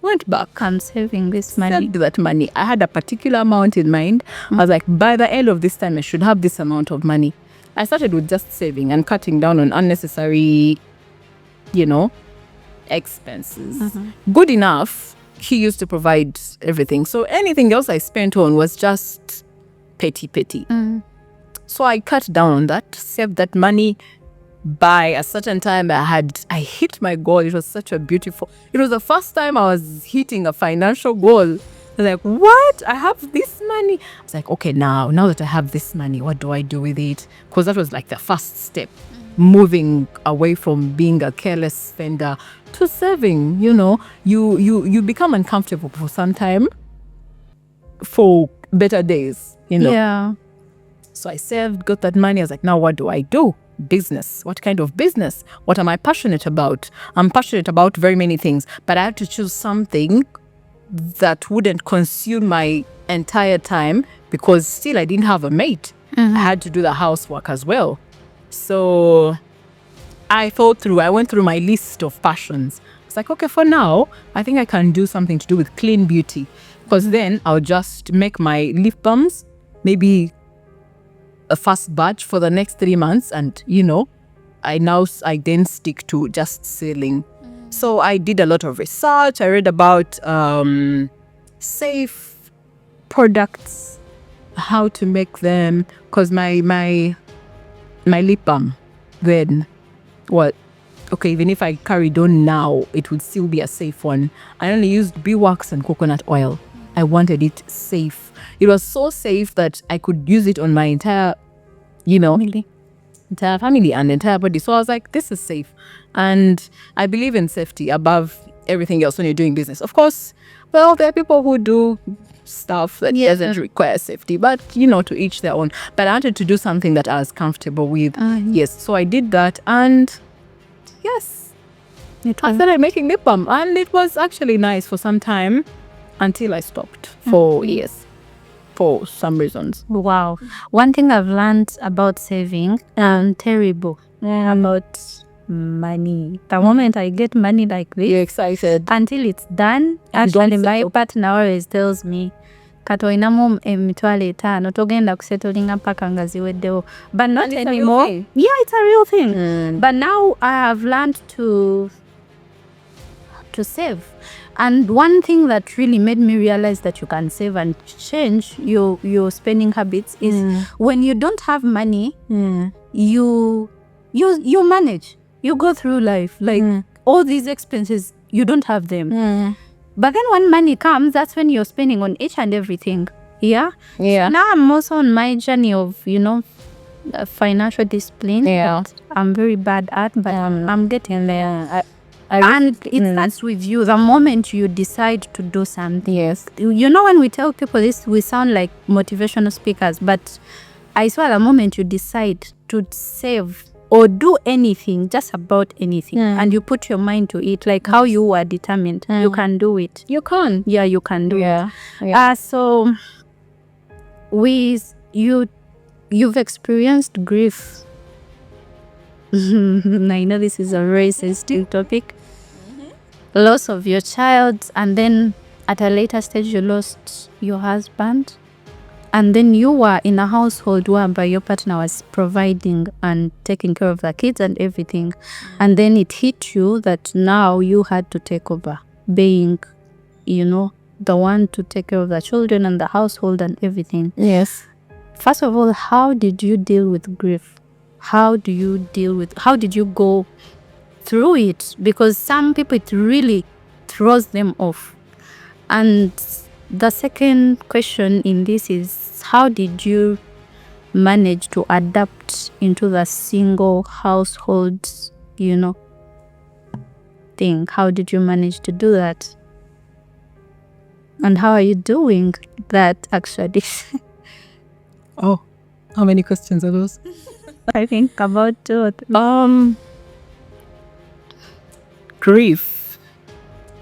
S1: went back.
S2: I'm saving this money.
S1: Saved that money. I had a particular amount in mind. I was like, by the end of this time, I should have this amount of money. I started with just saving and cutting down on unnecessary, expenses. Good enough, he used to provide everything. So anything else I spent on was just petty. So I cut down on that, saved that money. By a certain time, I hit my goal. It was it was the first time I was hitting a financial goal. I was like, what? I have this money. I was like, okay, now that I have this money, what do I do with it? Because that was like the first step, moving away from being a careless spender to saving. You become uncomfortable for some time for better days,
S2: Yeah.
S1: So I saved, got that money. I was like, now what do I do? Business. What kind of business? What am I passionate about? I'm passionate about very many things, but I had to choose something that wouldn't consume my entire time, because still I didn't have a mate. I had to do the housework as well. So I thought through, I went through my list of passions. It's like, okay, for now, I think I can do something to do with clean beauty, because then I'll just make my lip balms, maybe a first batch for the next 3 months, and I then stick to just selling. So I did a lot of research. I read about safe products, how to make them, because my lip balm then, even if I carried on now, it would still be a safe one. I only used beeswax and coconut oil. I wanted it safe. It was so safe that I could use it on my entire family and entire body. So I was like, this is safe. And I believe in safety above everything else when you're doing business. Of course, there are people who do stuff that doesn't require safety, but to each their own. But I wanted to do something that I was comfortable with. Yes. So I did that, and yes, I started making lip balm, and it was actually nice for some time until I stopped for years. For some reasons.
S2: Wow. One thing I've learned about saving, terrible about money. The moment I get money like this,
S1: you're excited
S2: until it's done. Actually, my partner always tells me, katoinamu emitwale 5 togenda kusettlinga mpaka nga ziweddewo. But not anymore. It's a real thing. But now I have learned to save. And one thing that really made me realize that you can save and change your spending habits is when you don't have money, you manage. You go through life. Like all these expenses, you don't have them. But then when money comes, that's when you're spending on each and everything. Yeah. So now I'm also on my journey of, financial discipline. That I'm very bad at, but I'm getting there. And it starts with you. The moment you decide to do something.
S1: Yes.
S2: When we tell people this, we sound like motivational speakers, but I swear the moment you decide to save or do anything, just about anything, and you put your mind to it, like how you were determined, you can do it.
S1: You can.
S2: Yeah, you can do it. So you've experienced grief. I know this is a very sensitive topic. Loss of your child, and then at a later stage you lost your husband, and then you were in a household whereby your partner was providing and taking care of the kids and everything, and then it hit you that now you had to take over being the one to take care of the children and the household and everything.
S1: Yes.
S2: First of all, how did you deal with grief? How did you go through it? Because some people, it really throws them off. And the second question in this is, how did you manage to adapt into the single household, thing? How did you manage to do that? And how are you doing that actually?
S1: Oh, how many questions are those?
S2: I think about 2 or 3.
S1: Grief.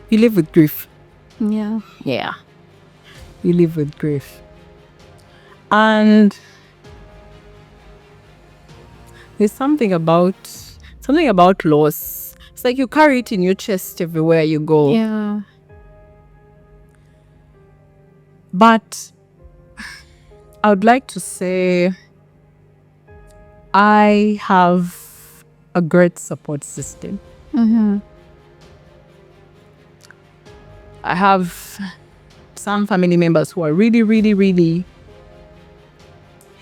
S1: You live with grief.
S2: Yeah.
S1: Yeah. You live with grief. And there's something about loss. It's like you carry it in your chest everywhere you go.
S2: Yeah.
S1: But I would like to say I have a great support system.
S2: Mm-hmm.
S1: I have some family members who are really, really, really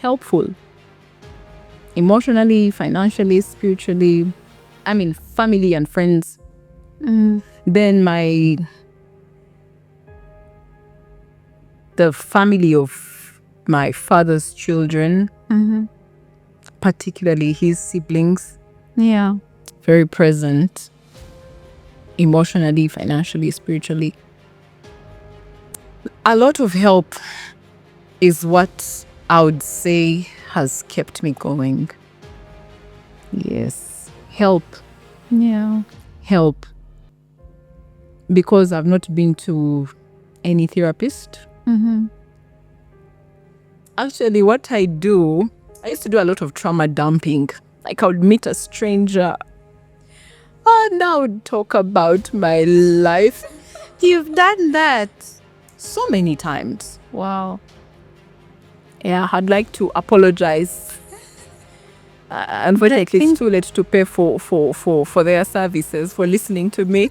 S1: helpful. Emotionally, financially, spiritually. I mean, family and friends.
S2: Mm.
S1: Then the family of my father's children,
S2: Mm-hmm.
S1: particularly his siblings,
S2: Yeah.
S1: very present emotionally, financially, spiritually. A lot of help is what I would say has kept me going. Yes. Help.
S2: Yeah.
S1: Help. Because I've not been to any therapist.
S2: Mm-hmm.
S1: Actually, what I used to do a lot of trauma dumping. Like I would meet a stranger and I would talk about my life.
S2: You've done that.
S1: So many times.
S2: Wow.
S1: Yeah, I'd like to apologize. Unfortunately, it's too late to pay for their services, for listening to me.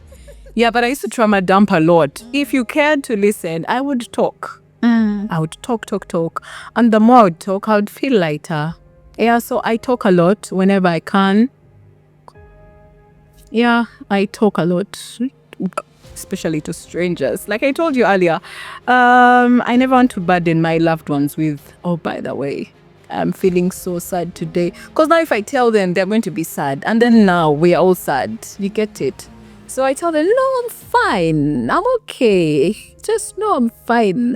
S1: Yeah, but I used to trauma dump a lot. If you cared to listen, I would talk. I would talk. And the more I would talk, I would feel lighter. Yeah, so I talk a lot whenever I can. Yeah, I talk a lot, especially to strangers. Like I told you earlier, I never want to burden my loved ones with, oh, by the way, I'm feeling so sad today. Because now if I tell them, they're going to be sad. And then now we are all sad. You get it? So I tell them, no, I'm fine. I'm okay. Just no, I'm fine.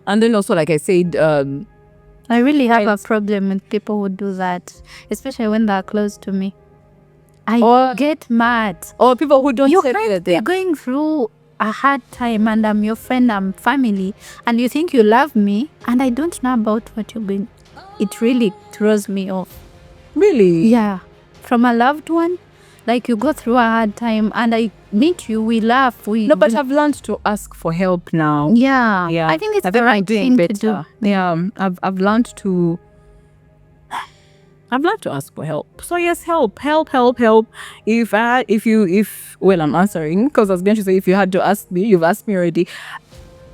S1: And then also, like I said,
S2: I really have a problem with people who do that, especially when they're close to me. I get mad.
S1: or people who don't
S2: You're
S1: tell you that they're
S2: going through a hard time and I'm your friend, I'm family, and you think you love me and I don't know about what you're going. It really throws me off.
S1: really.
S2: Yeah. From a loved one, like you go through a hard time and I meet you, we laugh.
S1: No, but I've learned to ask for help now.
S2: Yeah.
S1: Yeah.
S2: I think it's
S1: I
S2: the
S1: think I'm
S2: right
S1: doing
S2: thing to do.
S1: better. Yeah, I've learned to ask for help. So yes, help. If I'm answering, because I was going to say, if you had to ask me, you've asked me already.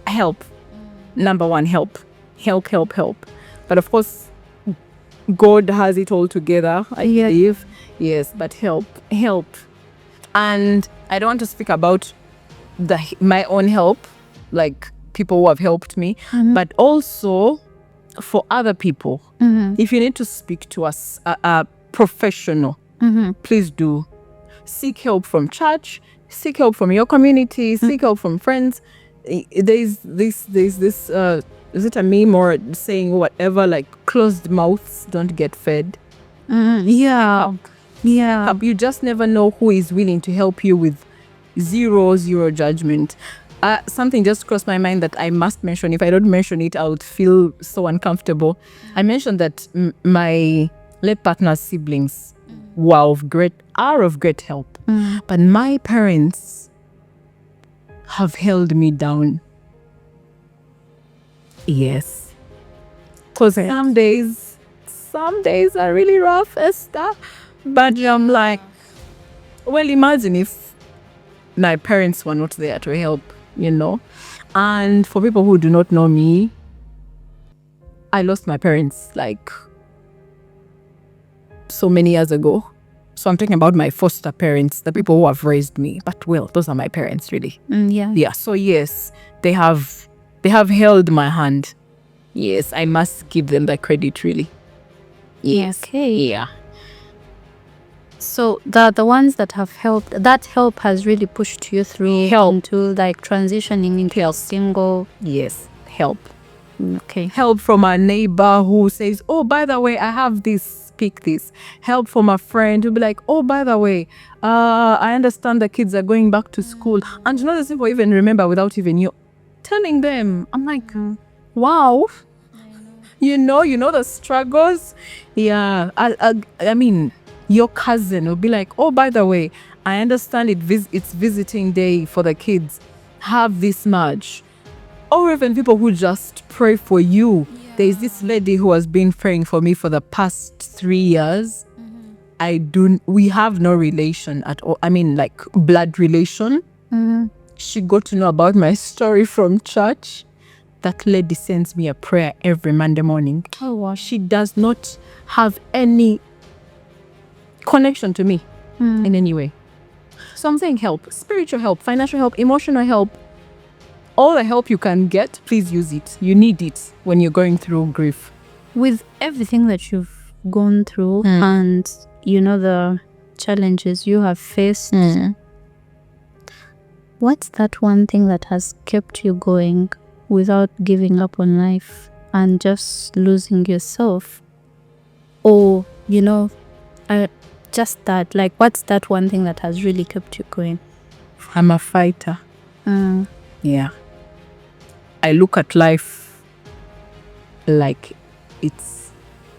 S1: Help. Number one, help. But of course, God has it all together, I believe. Yes, but help. And I don't want to speak about my own help, like people who have helped me, but also for other people. If you need to speak to a professional, please do. Seek help from church, seek help from your community, seek help from friends. There's this is it a meme or saying whatever, like closed mouths don't get fed?
S2: Yeah.
S1: You just never know who is willing to help you with zero judgment. Something just crossed my mind that I must mention. If I don't mention it, I would feel so uncomfortable. I mentioned that my late partner's siblings are of great help. But my parents have held me down. Yes. Because some days are really rough, Esther. But I'm like, well, imagine if my parents were not there to help, And for people who do not know me, I lost my parents like so many years ago. So I'm talking about my foster parents, the people who have raised me. But well, those are my parents, really. Yeah. So yes, they have held my hand. Yes, I must give them the credit, really. Yes.
S2: Okay.
S1: Yeah.
S2: So the ones that have helped, that help has really pushed you through into like transitioning into a single.
S1: Yes. Help.
S2: Okay.
S1: Help from a neighbor who says, oh, by the way, I have this, pick this. Help from a friend who'll be like, oh, by the way, I understand the kids are going back to school. And those people even remember without even you telling them. I'm like, wow. You know the struggles. Yeah. I mean, your cousin will be like, oh, by the way, I understand it's visiting day for the kids. Have this much. Or even people who just pray for you. There's this lady who has been praying for me for the past 3 years. We have no relation at all. I mean, like blood relation. She got to know about my story from church. That lady sends me a prayer every Monday morning.
S2: Oh, wow.
S1: She does not have any connection to me in any way. So I'm saying help, spiritual help, financial help, emotional help. All the help you can get, please use it. You need it when you're going through grief.
S2: With everything that you've gone through and the challenges you have faced, what's that one thing that has kept you going without giving up on life and just losing yourself? Or just that, like, what's that one thing that has really kept you going?
S1: I'm a fighter. Yeah. I look at life like it's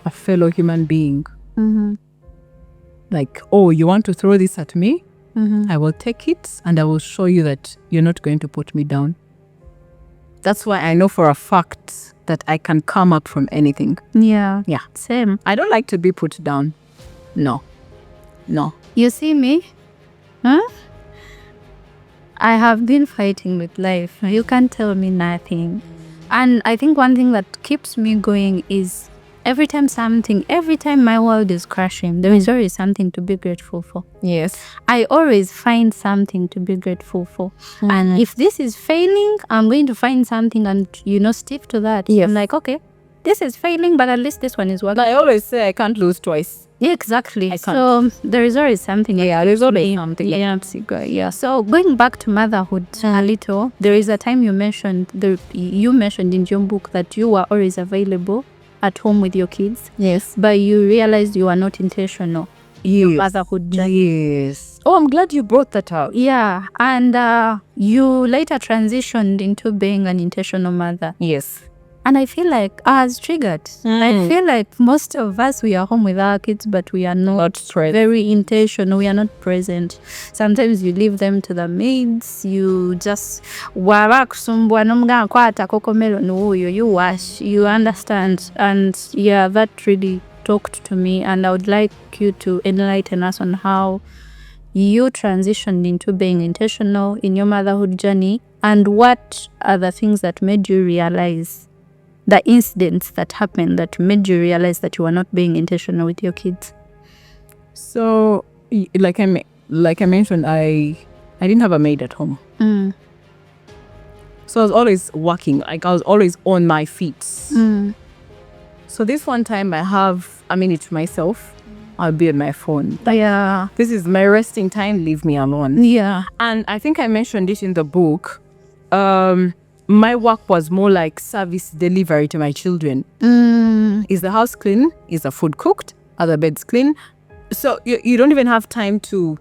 S1: a fellow human being. Like, oh, you want to throw this at me? I will take it and I will show you that you're not going to put me down. That's why I know for a fact that I can come up from anything.
S2: Yeah. Same.
S1: I don't like to be put down. No.
S2: You see me? I have been fighting with life. You can't tell me nothing. And I think one thing that keeps me going is every time my world is crashing, there is always something to be grateful for.
S1: Yes.
S2: I always find something to be grateful for. And if this is failing, I'm going to find something and, stick to that.
S1: Yes.
S2: I'm like, okay, this is failing, but at least this one is working.
S1: I always say I can't lose twice.
S2: Yeah, exactly.
S1: I can't.
S2: So there is always something.
S1: Yeah, there's always something.
S2: Yeah. So going back to motherhood a little, there is a time you mentioned in your book that you were always available at home with your kids.
S1: Yes.
S2: But you realized you are not intentional.
S1: Yes.
S2: Motherhood journey.
S1: Yes. Oh, I'm glad you brought that out.
S2: Yeah. And you later transitioned into being an intentional mother.
S1: Yes.
S2: And I feel like I was triggered. I feel like most of us, we are home with our kids, but we are not very intentional. We are not present. Sometimes you leave them to the maids. You just you wash, you understand. And yeah, that really talked to me. And I would like you to enlighten us on how you transitioned into being intentional in your motherhood journey, and what are the things that made you realize, the incidents that happened that made you realize that you were not being intentional with your kids.
S1: So, like I mentioned, I didn't have a maid at home. So I was always working. Like I was always on my feet. So this one time I have a minute to myself. I'll be on my phone.
S2: Yeah.
S1: This is my resting time. Leave me alone.
S2: Yeah.
S1: And I think I mentioned it in the book. My work was more like service delivery to my children. Is the house clean? Is the food cooked? Are the beds clean? So you don't even have time to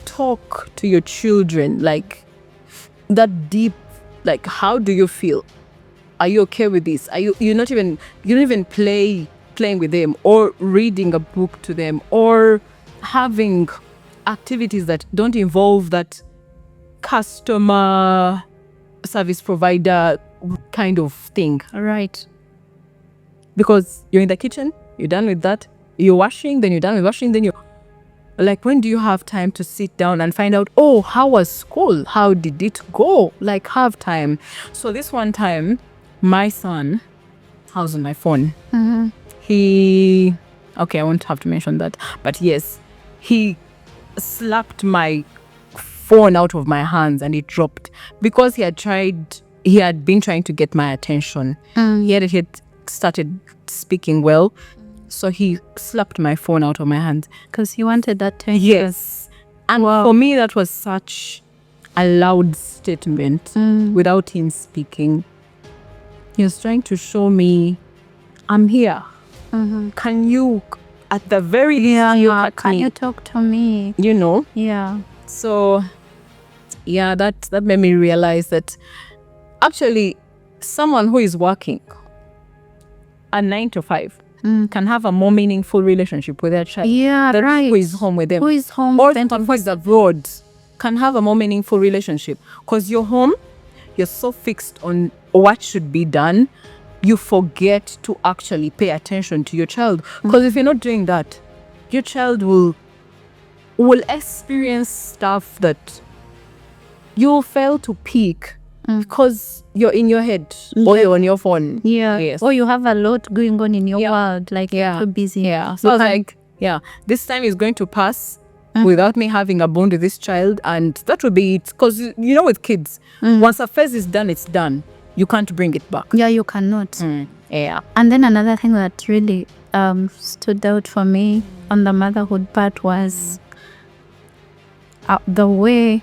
S1: talk to your children like that deep. Like, how do you feel? Are you okay with this? You don't even playing with them or reading a book to them or having activities that don't involve that customer service provider kind of thing.
S2: Right.
S1: Because you're in the kitchen, you're done with that, you're washing, then you're done with washing, then Like, when do you have time to sit down and find out, oh, how was school? How did it go? Like, have time. So this one time, my son, I was on my phone. Okay, I won't have to mention that. But yes, he slapped my phone out of my hands and it dropped because he had been trying to get my attention. He had started speaking well. So he slapped my phone out of my hands.
S2: Because he wanted that attention.
S1: Yes. And for me, that was such a loud statement without him speaking. He was trying to show me, I'm here. Can you, at the very least,
S2: can you talk to me?
S1: You know?
S2: Yeah.
S1: So, yeah, that made me realize that actually someone who is working a 9 to 5 can have a more meaningful relationship with their child.
S2: Yeah, right.
S1: Who is home with them.
S2: Who is home.
S1: Or someone who is abroad can have a more meaningful relationship. Because you're home, you're so fixed on what should be done, you forget to actually pay attention to your child. Because if you're not doing that, your child will experience stuff that you'll fail to pick because you're in your head or you're on your phone.
S2: Yeah.
S1: Yes.
S2: Or you have a lot going on in your world. Like, you're so busy.
S1: Yeah. So I was like, this time is going to pass without me having a bond with this child. And that will be it. Because, with kids, once a phase is done, it's done. You can't bring it back.
S2: Yeah, you cannot.
S1: Yeah.
S2: And then another thing that really stood out for me on the motherhood part was the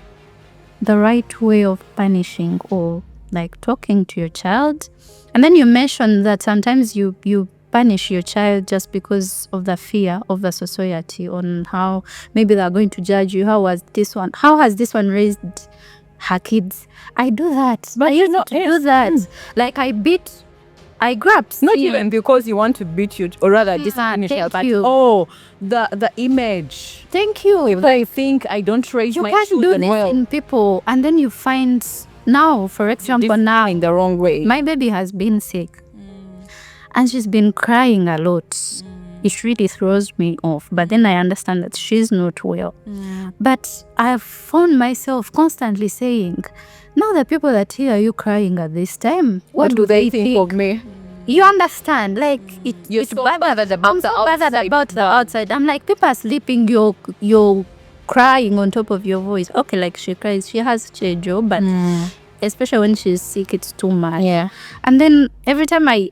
S2: right way of punishing or like talking to your child. And then you mentioned that sometimes you punish your child just because of the fear of the society on how maybe they're going to judge you. How has this one raised her kids? I do that. But I used to do that. Like, I grabbed.
S1: Not even because you want to beat you, or rather discipline your child, but the image.
S2: Thank you.
S1: If I think I don't raise my children well. You can't do this
S2: in people, and then you find now, for example, now
S1: in the wrong way.
S2: My baby has been sick, and she's been crying a lot. It really throws me off. But then I understand that she's not well. But I've found myself constantly saying, now the people that hear you crying at this time, what do they think
S1: of me?
S2: You understand? Like,
S1: you're so bothered about
S2: the outside. I'm like, people are sleeping, you're crying on top of your voice. Okay, like, she cries. She has a job, but especially when she's sick, it's too much.
S1: Yeah.
S2: And then every time I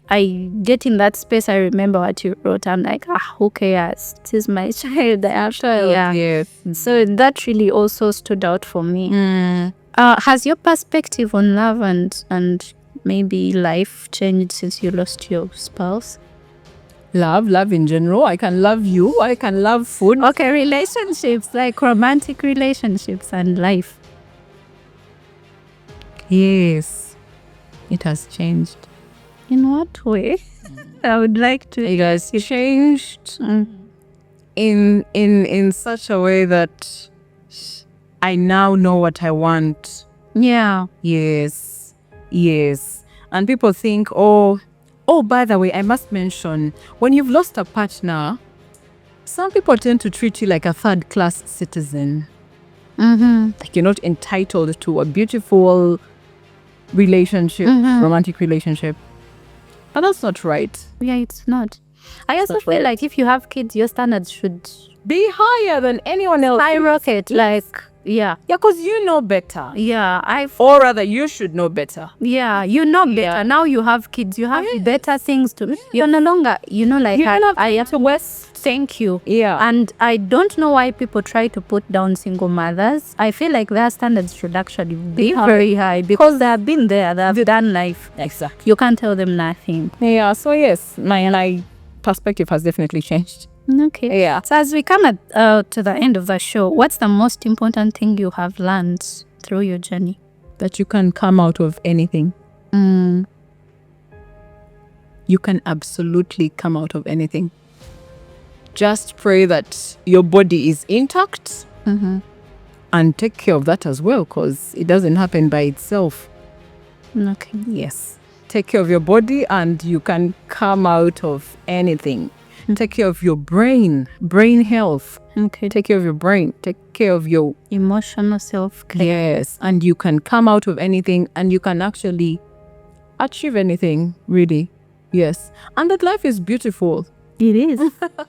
S2: get in that space, I remember what you wrote. I'm like, who cares? It is my child. I have child.
S1: Yeah. Yes.
S2: So that really also stood out for me. Has your perspective on love and maybe life changed since you lost your spouse?
S1: Love in general. I can love you. I can love food.
S2: Okay, relationships, like romantic relationships and life.
S1: Yes, it has changed.
S2: In what way? I would like to.
S1: It has changed in such a way that I now know what I want.
S2: Yeah.
S1: Yes. And people think, oh, by the way, I must mention, when you've lost a partner, some people tend to treat you like a third-class citizen. Like you're not entitled to a beautiful relationship, romantic relationship. But that's not right.
S2: Yeah, it's not. I also feel like if you have kids, your standards should
S1: be higher than anyone else.
S2: Skyrocket, like, yeah.
S1: Yeah, because you know better.
S2: Yeah,
S1: or rather, you should know better.
S2: Yeah, you know better. Yeah. Now you have kids, you have better things to. You're no longer, like, I have to West. Thank you.
S1: Yeah.
S2: And I don't know why people try to put down single mothers. I feel like their standards should actually be very high because they have been there, they have done life.
S1: Exactly.
S2: You can't tell them nothing.
S1: Yeah, so yes, my perspective has definitely changed.
S2: Okay.
S1: Yeah.
S2: So as we come to the end of the show, what's the most important thing you have learned through your journey?
S1: That you can come out of anything. You can absolutely come out of anything. Just pray that your body is intact and take care of that as well, because it doesn't happen by itself.
S2: Okay.
S1: Yes. Take care of your body and you can come out of anything. Take care of your brain health.
S2: Okay.
S1: Take care of your brain. Take care of your
S2: Emotional self-care.
S1: Yes, and you can come out of anything, and you can actually achieve anything, really. Yes, and that life is beautiful.
S2: It is.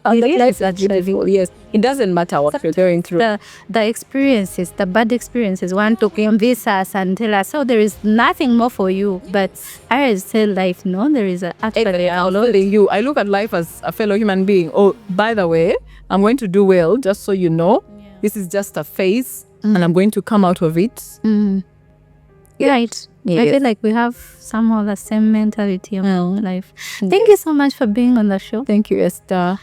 S1: Life is beautiful. Yes, it doesn't matter what you're going through.
S2: The experiences, the bad experiences, want to convince us and tell us, oh, there is nothing more for you. But I always tell life, no, there is actually.
S1: I look at life as a fellow human being. Oh, by the way, I'm going to do well, just so you know. This is just a phase, and I'm going to come out of it.
S2: Right. I feel like we have somehow the same mentality about life. Thank you so much for being on the show.
S1: Thank you, Esther.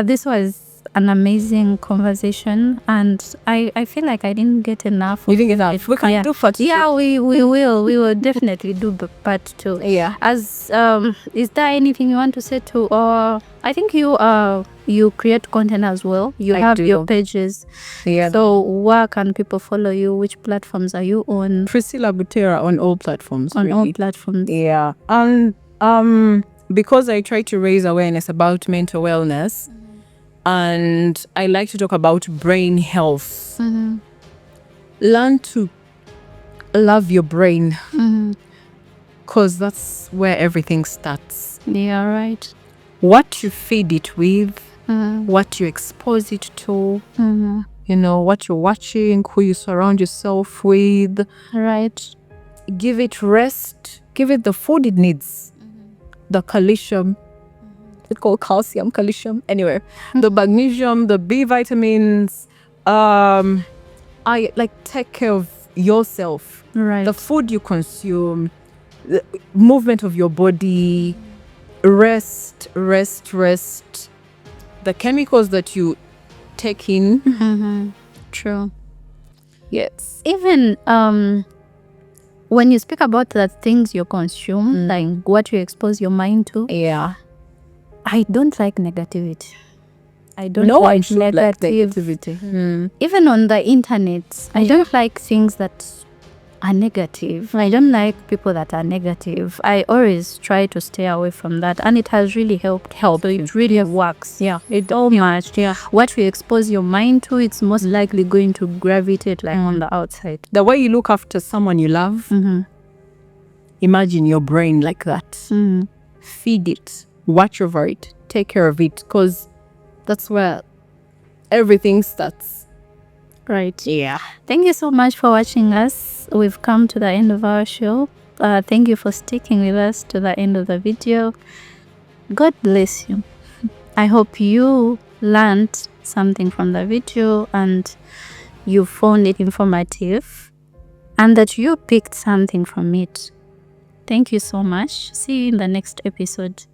S2: This was an amazing conversation, and I feel like I didn't get enough.
S1: We didn't get enough. We can do part 2.
S2: Yeah, we will. We will definitely do part 2.
S1: Yeah.
S2: As is there anything you want to say to? Or I think you create content as well. You have your pages.
S1: Yeah.
S2: So where can people follow you? Which platforms are you on?
S1: Priscilla Butera on all platforms.
S2: All platforms.
S1: Yeah. And because I try to raise awareness about mental wellness, and I like to talk about brain health. Learn to love your brain, because that's where everything starts.
S2: Yeah, right.
S1: What you feed it with, what you expose it to, you know, what you're watching, who you surround yourself with.
S2: Right.
S1: Give it rest. Give it the food it needs. The calcium. It's called calcium, anyway. The magnesium, the B vitamins. I like take care of yourself.
S2: Right.
S1: The food you consume, the movement of your body, rest. The chemicals that you take in.
S2: True.
S1: Yes.
S2: Even when you speak about the things you consume, like what you expose your mind to,
S1: Yeah.
S2: I don't like negativity. I don't like negativity. Even on the internet, I don't like things that are negative. I don't like people that are negative. I always try to stay away from that, and it has really helped. It really works. Yeah, it all much. Yeah, what you expose your mind to, it's most likely going to gravitate like on the outside.
S1: The way you look after someone you love, imagine your brain like that. Feed it, watch over it, take care of it, because that's where everything starts.
S2: Right.
S1: Yeah.
S2: Thank you so much for watching us. We've come to the end of our show. Thank you for sticking with us to the end of the video. God bless you. I hope you learned something from the video and you found it informative and that you picked something from it. Thank you so much. See you in the next episode.